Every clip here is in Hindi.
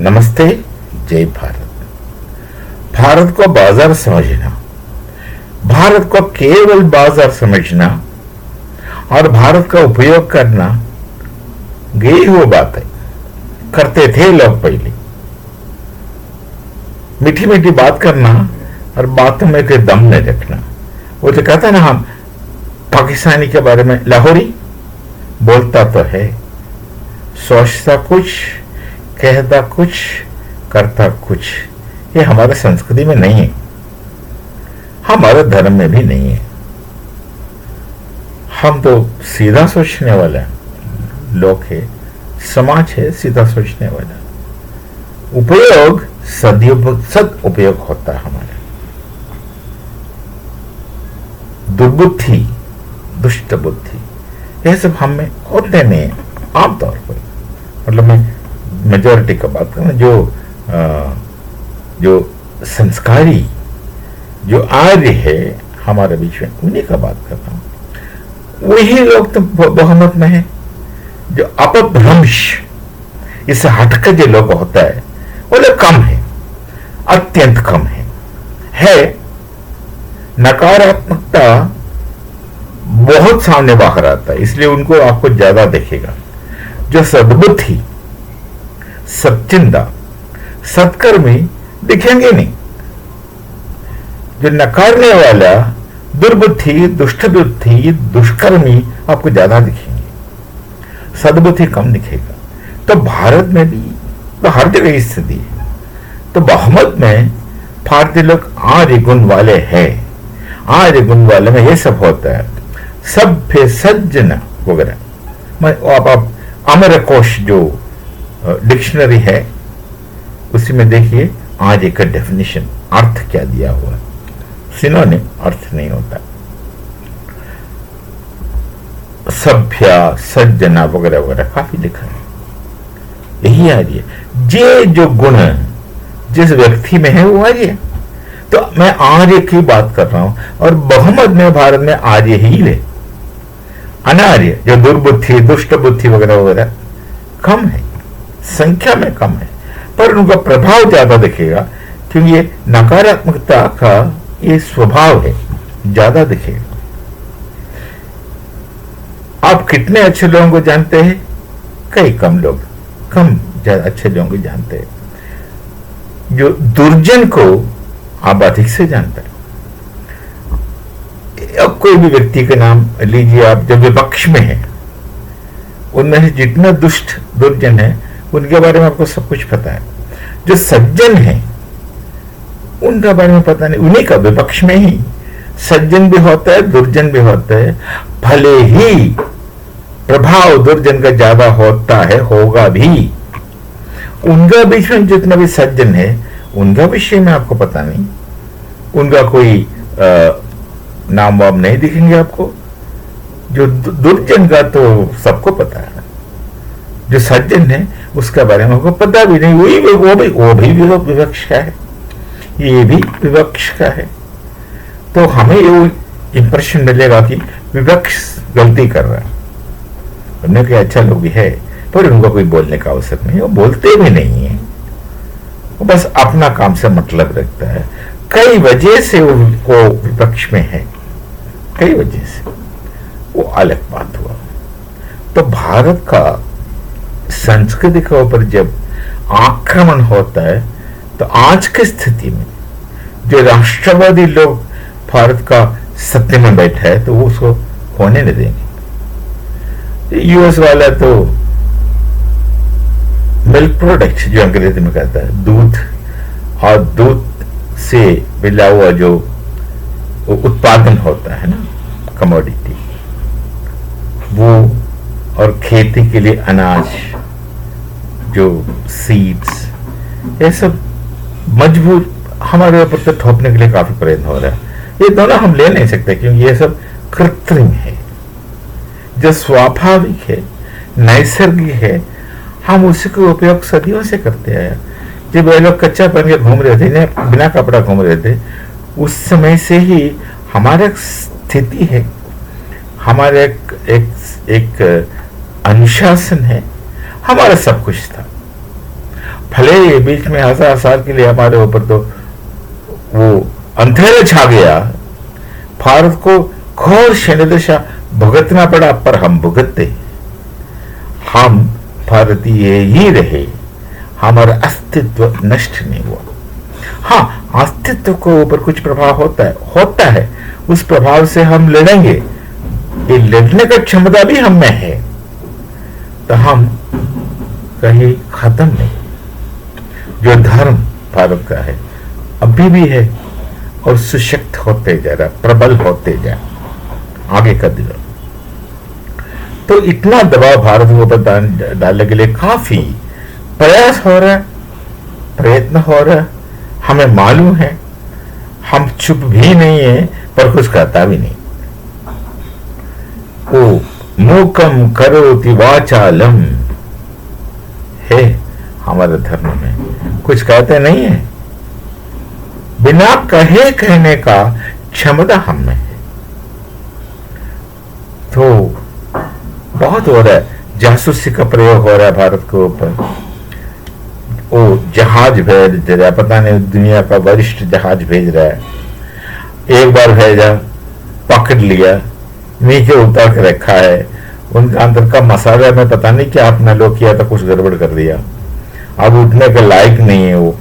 नमस्ते। जय भारत। भारत को बाजार समझना, भारत को केवल बाजार समझना और भारत का उपयोग करना, यही वो बात है करते थे लोग पहले। मीठी मीठी बात करना और बातों में कोई दम नहीं रखना। वो तो कहता ना, हम पाकिस्तानी के बारे में, लाहौरी बोलता तो है, सोचता कुछ, कहता कुछ, करता कुछ। ये हमारे संस्कृति में नहीं है, हमारे धर्म में भी नहीं है। हम तो सीधा सोचने वाला लोग है, समाज है सीधा सोचने वाला। उपयोग सद उपयोग होता है हमारा। दुर्बुद्धि, दुष्ट बुद्धि, यह सब हम में होते नहीं आमतौर पर। मतलब मैं मेजोरिटी का बात करूँ, जो संस्कारी, जो आर्य है हमारे बीच में, उन्हीं का बात कर रहा हूं। वही लोग तो बहुमत में है। जो अपभ्रंश, इससे हटकर जो लोग होता है वो लोग कम है, अत्यंत कम है। नकारात्मकता बहुत सामने बाहर आता है, इसलिए उनको आपको ज्यादा दिखेगा। जो सद्बुद्धि, सच्चिंदा, सत्कर्मी दिखेंगे नहीं। जो नकारने वाला, दुर्बुद्धि, दुष्टबुद्धि, दुष्कर्मी आपको ज्यादा दिखेंगे, सद्बुद्धि कम दिखेगा। तो भारत में भी तो हर जगह स्थिति है। तो बहुमत में भारतीय लोग आर्य गुण वाले हैं। आर्य गुण वाले में ये सब होता है, सभ्य, सज्जन वगैरह। आप अमरकोश जो डिक्शनरी है उसी में देखिए आर्य का डेफिनेशन, अर्थ क्या दिया हुआ है। सिनोनिम अर्थ नहीं होता। सभ्य, सज्जना वगैरह वगैरह काफी लिखा है। यही आर्य, ये जो गुण जिस व्यक्ति में है वो आर्य। तो मैं आर्य की बात कर रहा हूं, और बहुमत में भारत में आर्य ही ले। अनार्य, जो दुर्बुद्धि, दुष्ट बुद्धि वगैरह वगैरह कम है, संख्या में कम है, पर उनका प्रभाव ज्यादा दिखेगा, क्योंकि ये नकारात्मकता का ये स्वभाव है, ज्यादा दिखेगा। आप कितने अच्छे लोगों को जानते हैं? कई कम लोग, कम ज्यादा अच्छे लोगों को जानते हैं। जो दुर्जन को आप अधिक से जानते हैं। अब कोई भी व्यक्ति का नाम लीजिए आप, जो विपक्ष में है, उनमें से जितना दुष्ट दुर्जन है उनके बारे में आपको सब कुछ पता है। जो सज्जन है उनका बारे में पता नहीं, उन्हीं का विपक्ष में ही सज्जन भी होता है, दुर्जन भी होता है। भले ही प्रभाव दुर्जन का ज्यादा होता है, होगा भी। उनका बीच में जितना भी सज्जन है उनका विषय में आपको पता नहीं, उनका कोई नाम वाम नहीं दिखेंगे आपको। जो दुर्जन का तो सबको पता है, जो सज्जन है उसके बारे में आपको पता भी नहीं। वो भी विवक्ष का है, ये भी विवक्ष का है। तो हमें ये इंप्रेशन मिलेगा कि विवक्ष गलती कर रहा है। उन्हें क्या अच्छा लोग भी है, पर उनको कोई बोलने का अवसर नहीं, वो बोलते भी नहीं है, वो बस अपना काम से मतलब रखता है। कई वजह से वो विपक्ष में है, कई वजह से, वो अलग बात हुआ। तो भारत का संस्कृति के ऊपर जब आक्रमण होता है, तो आज की स्थिति में जो राष्ट्रवादी लोग भारत का सत्य में बैठा है, तो वो उसको होने नहीं देंगे। यूएस वाला तो मिल्क प्रोडक्ट, जो अंग्रेजी में कहता है दूध, और दूध से मिला हुआ जो उत्पादन होता है ना, कमोडिटी, वो, और खेती के लिए अनाज, जो सीड्स, ये सब मजबूर हमारे ऊपर तो थोपने के लिए काफी प्रयत्न हो रहा है। ये दोनों हम ले नहीं सकते, क्योंकि ये सब कृत्रिम है। जो स्वाभाविक है, नैसर्गिक है, हम उसी का उपयोग सदियों से करते आए। जब ये लोग कच्चा पहन के घूम रहे थे, बिना कपड़ा घूम रहे थे, उस समय से ही हमारा स्थिति है, हमारा एक अनुशासन है, हमारा सब कुछ था। भले बीच में 1000 साल के लिए हमारे ऊपर तो वो अंधेरा छा गया, भारत को घोर शनिदशा भुगतना पड़ा, पर हम भुगतते, हम भारतीय ही रहे, हमारा अस्तित्व नष्ट नहीं हुआ। हाँ, अस्तित्व को ऊपर कुछ प्रभाव होता है, उस प्रभाव से हम लड़ेंगे, ये लड़ने का क्षमता भी हम में है, तो हम कहीं खत्म नहीं। जो धर्म भारत का है अभी भी है और सशक्त होते जा रहा, प्रबल होते जा आगे का दिन। तो इतना दबाव भारत के ऊपर डालने के लिए काफी प्रयास हो रहा है, प्रयत्न हो रहा है, हमें मालूम है, हम चुप भी नहीं है पर कुछ कहता भी नहीं। ओ मूकम करोति वाचालम है हमारे धर्म में, कुछ कहते नहीं है, बिना कहे कहने का क्षमता हम में है। तो बहुत हो रहा है, जासूसी का प्रयोग हो रहा है भारत के ऊपर। वो जहाज भेज रहा है, पता नहीं दुनिया का वरिष्ठ जहाज भेज रहा है, एक बार भेजा, पकड़ लिया, नीचे उतार के रखा है, उनके अंदर का मसाला में पता नहीं क्या अपना लोग किया था, कुछ गड़बड़ कर दिया, अब उठने के लायक नहीं है वो।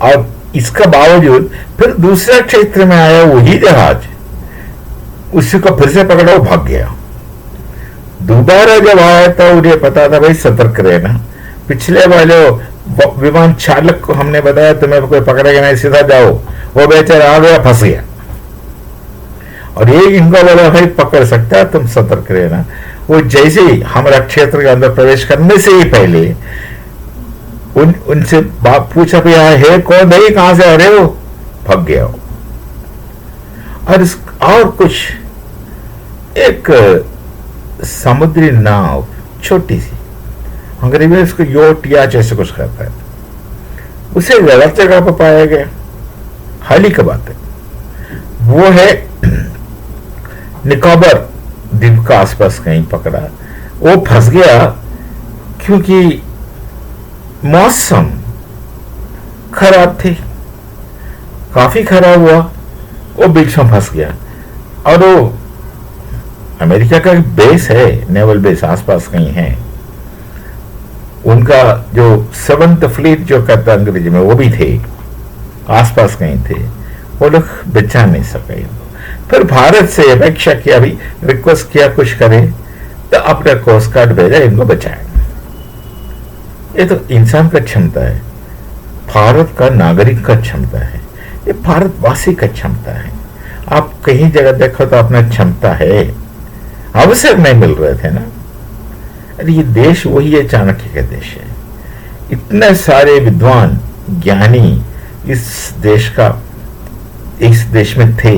अब इसका बावजूद फिर दूसरे क्षेत्र में आया वही जहाज, उसी को फिर से पकड़ा, वो भाग गया। दोबारा जब आया तो उन्हें पता था भाई सतर्क रहना, पिछले वाले विमान चालक को हमने बताया तुम्हें कोई पकड़ेगा नहीं, सीधा जाओ, वो बेचारा आ गया, फंस गया। और ये इनको बोला भाई पकड़ सकता है, तुम सतर्क रहना। वो जैसे ही हमारा क्षेत्र के अंदर प्रवेश करने से ही पहले उनसे बाप पूछा भैया है कौन, नहीं कहां से आ रहे हो, भाग गया हो। और कुछ एक समुद्री नाव छोटी सी, अंग्रेजी में उसको योट या जैसे कुछ कहता है, उसे गलत जगह पर पाया गया। हाल ही की बात है, वो है निकोबार द्वीप का आसपास कहीं पकड़ा, वो फंस गया क्योंकि मौसम खराब थी, काफी खराब हुआ, वो बीच में फंस गया। और वो अमेरिका का बेस है, नेवल बेस आसपास कहीं है, उनका जो 7th फ्लीट जो कहता है अंग्रेजी में, वो भी थे आसपास कहीं थे, वो लोग बचा नहीं सके। फिर भारत से अपेक्षा किया, भी रिक्वेस्ट किया कुछ करे, तो अपने कोस्ट गार्ड भेजा, इनको बचाए। ये तो इंसान का क्षमता है, भारत का नागरिक का क्षमता है, ये भारतवासी का क्षमता है। आप कहीं जगह देखो तो अपना क्षमता है, अवसर नहीं मिल रहे थे ना। अरे ये देश वही है, चाणक्य का देश है, इतने सारे विद्वान ज्ञानी इस देश में थे,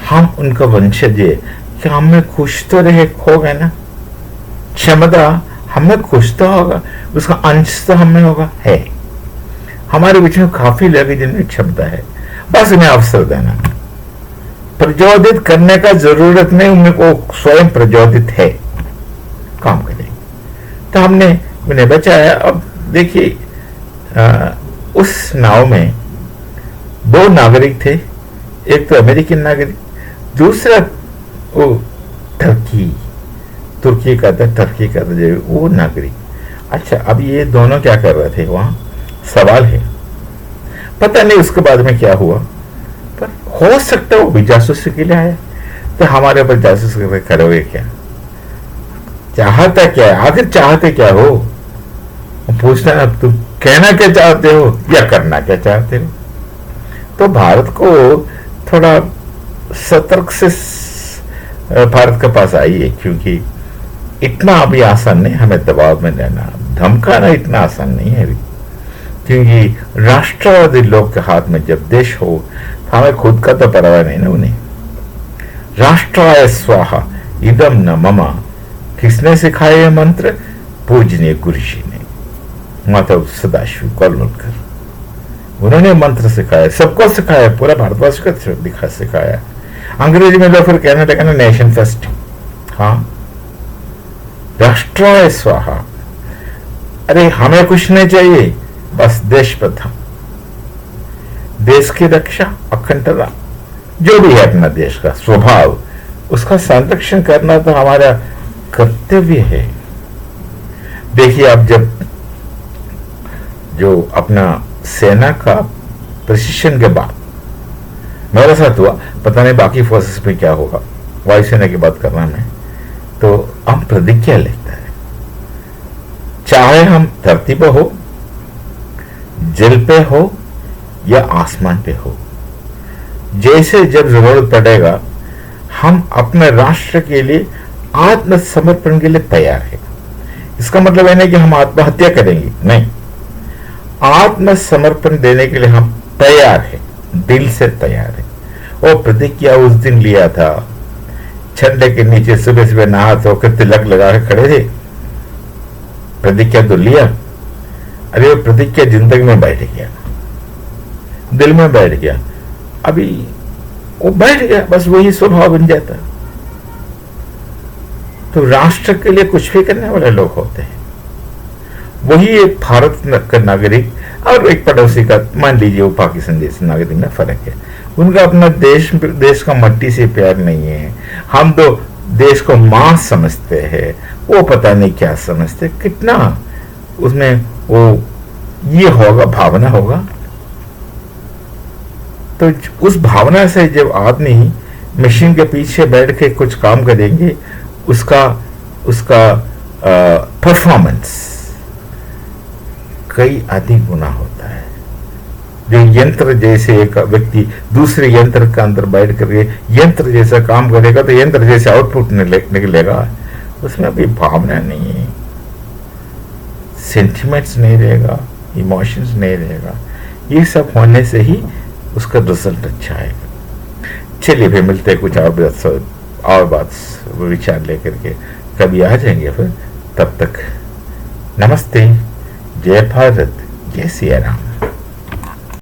हम उनका वंशज है, क्या हमें खुश तो रहे, खो गए ना। क्षमता हमें खुश तो होगा, उसका अंश तो हमें होगा, है हमारे बीच में काफी लोग जिनमें क्षमता है, बस उन्हें अवसर देना, प्रचोदित करने का जरूरत नहीं, उनको स्वयं प्रचोदित है, काम करेंगे। तो हमने उन्हें बचाया। अब देखिए उस नाव में 2 नागरिक थे, एक तो अमेरिकन नागरिक, दूसरा वो तुर्की का था, टर्की का था जो वो नागरिक। अच्छा, अब ये दोनों क्या कर रहे थे वहां, सवाल है, पता नहीं उसके बाद में क्या हुआ, पर हो सकता है वो भी जासूसी के लिए आया, तो हमारे ऊपर जासूस करोगे क्या, चाहता क्या है, आखिर चाहते क्या हो, पूछना ना, तुम कहना क्या चाहते हो या करना क्या चाहते हो। तो भारत को थोड़ा सतर्क से भारत के पास आई है, क्योंकि इतना अभी आसान नहीं हमें दबाव में रहना, धमकाना इतना आसान नहीं है अभी, क्योंकि राष्ट्रवादी लोग के हाथ में जब देश हो, हमें खुद का तो परवाह नहीं ना उन्हें। राष्ट्राय स्वाहा इदम न ममा, किसने सिखाया यह मंत्र, पूजनीय गुरुजी ने, माता सदाशिव कोलवलकर, उन्होंने मंत्र सिखाया, सबको सिखाया, पूरा भारतवर्ष को दिखा सिखाया। अंग्रेजी में लोग फिर कहने लगे ना नेशन फर्स्ट, हाँ, राष्ट्राय स्वाहा। अरे हमें कुछ नहीं चाहिए, बस देश प्रथम, देश की रक्षा, अखंडता, जो भी है अपना देश का स्वभाव, उसका संरक्षण करना तो हमारा कर्तव्य है। देखिए, आप जब जो अपना सेना का प्रशिक्षण के बाद मेरे साथ हुआ, पता नहीं बाकी फोर्सेस में क्या होगा, वायुसेना की बात कर रहा मैं, तो हम प्रतिज्ञा लेते हैं, चाहे हम धरती पे हो, जल पे हो या आसमान पे हो, जैसे जब जरूरत पड़ेगा हम अपने राष्ट्र के लिए आत्मसमर्पण के लिए तैयार है। इसका मतलब है नहीं कि हम आत्महत्या करेंगे, नहीं, आत्मसमर्पण देने के लिए हम तैयार हैं, दिल से तैयार है। और प्रतिज्ञा उस दिन लिया था, झंडे के नीचे सुबह सुबह नहा धोकर तिलक लगा के खड़े थे, प्रतिज्ञा तो लिया। अरे वो प्रतिज्ञा जिंदगी में बैठ गया, दिल में बैठ गया, अभी वो बैठ गया, बस वही स्वभाव बन जाता। तो राष्ट्र के लिए कुछ भी करने वाले लोग होते हैं, वही एक भारत का नागरिक और एक पड़ोसी का, मान लीजिए वो पाकिस्तान जैसे नागरिक में फर्क है। उनका अपना देश का मट्टी से प्यार नहीं है। हम तो देश को मां समझते हैं, वो पता नहीं क्या समझते, कितना उसमें वो ये होगा, भावना होगा। तो उस भावना से जब आदमी मशीन के पीछे बैठ के कुछ काम करेंगे, उसका परफॉर्मेंस कई अधिक गुना होता है। जो यंत्र जैसे एक व्यक्ति दूसरे यंत्र के अंदर बैठ करके यंत्र जैसा काम करेगा तो यंत्र जैसे आउटपुट निकलेगा, उसमें अभी भावना नहीं है, सेंटिमेंट्स नहीं रहेगा, इमोशंस नहीं रहेगा। ये सब होने से ही उसका रिजल्ट अच्छा आएगा। चलिए फिर मिलते हैं कुछ और बात विचार लेकर के, कभी आ जाएंगे फिर। तब तक नमस्ते, जय भारत, जय सिया राम।